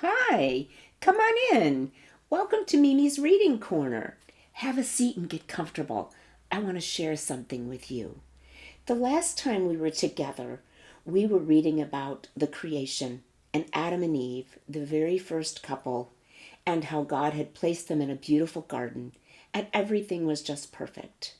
Hi, come on in. Welcome to Mimi's Reading Corner. Have a seat and get comfortable. I want to share something with you. The last time we were together, we were reading about the creation and Adam and Eve, the very first couple, and how God had placed them in a beautiful garden and everything was just perfect.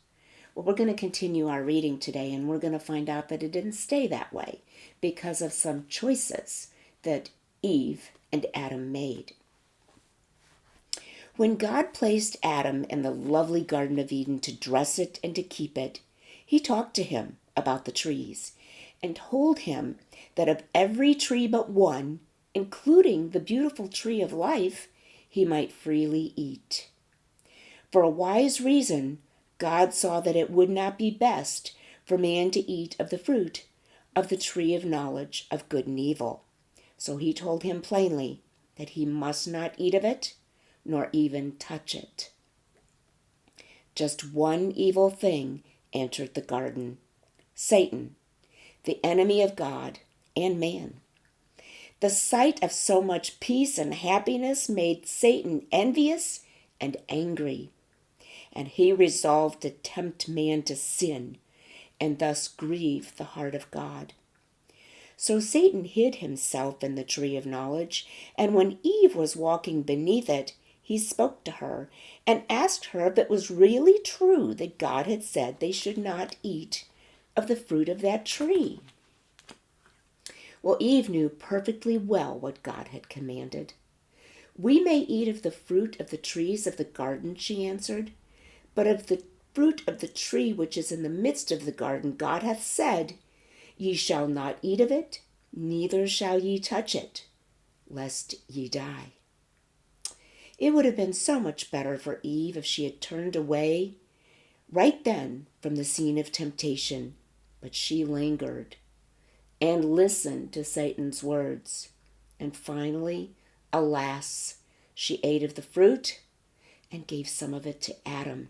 Well, we're going to continue our reading today and we're going to find out that it didn't stay that way because of some choices that Eve and Adam made. When God placed Adam in the lovely Garden of Eden to dress it and to keep it, he talked to him about the trees and told him that of every tree but one, including the beautiful tree of life, he might freely eat. For a wise reason, God saw that it would not be best for man to eat of the fruit of the tree of knowledge of good and evil. So he told him plainly that he must not eat of it, nor even touch it. Just one evil thing entered the garden: Satan, the enemy of God and man. The sight of so much peace and happiness made Satan envious and angry, and he resolved to tempt man to sin and thus grieve the heart of God. So Satan hid himself in the tree of knowledge, and when Eve was walking beneath it, he spoke to her and asked her if it was really true that God had said they should not eat of the fruit of that tree. Well, Eve knew perfectly well what God had commanded. "We may eat of the fruit of the trees of the garden," she answered, "but of the fruit of the tree which is in the midst of the garden God hath said, Ye shall not eat of it, neither shall ye touch it, lest ye die." It would have been so much better for Eve if she had turned away right then from the scene of temptation, but she lingered and listened to Satan's words. And finally, alas, she ate of the fruit and gave some of it to Adam.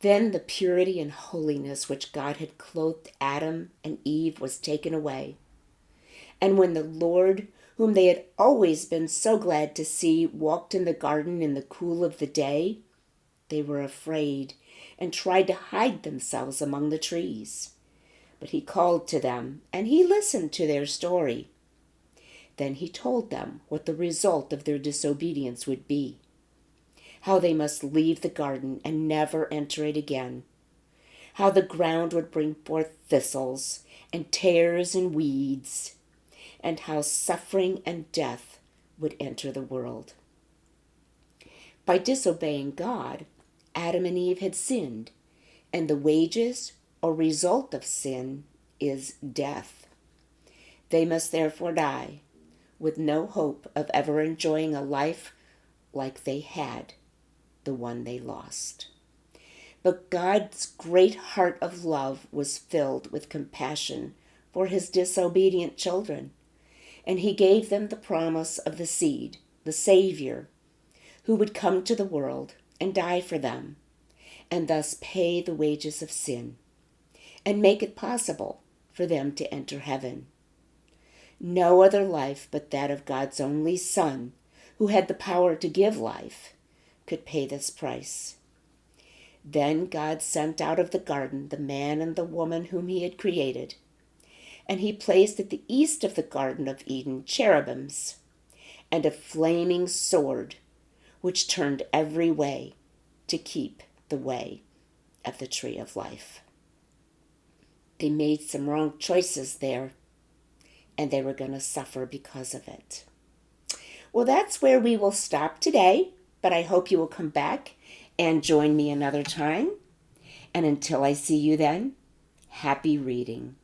Then the purity and holiness which God had clothed Adam and Eve was taken away. And when the Lord, whom they had always been so glad to see, walked in the garden in the cool of the day, they were afraid and tried to hide themselves among the trees. But he called to them, and he listened to their story. Then he told them what the result of their disobedience would be: how they must leave the garden and never enter it again, how the ground would bring forth thistles and tares and weeds, and how suffering and death would enter the world. By disobeying God, Adam and Eve had sinned, and the wages or result of sin is death. They must therefore die, with no hope of ever enjoying a life like they had the one they lost. But God's great heart of love was filled with compassion for his disobedient children, and he gave them the promise of the seed, the Savior, who would come to the world and die for them, and thus pay the wages of sin, and make it possible for them to enter heaven. No other life but that of God's only Son, who had the power to give life, could pay this price. Then God sent out of the garden the man and the woman whom he had created, and he placed at the east of the Garden of Eden cherubims and a flaming sword which turned every way to keep the way of the tree of life. They made some wrong choices there, and they were going to suffer because of it. Well, that's where we will stop today, but I hope you will come back and join me another time. And until I see you then, happy reading.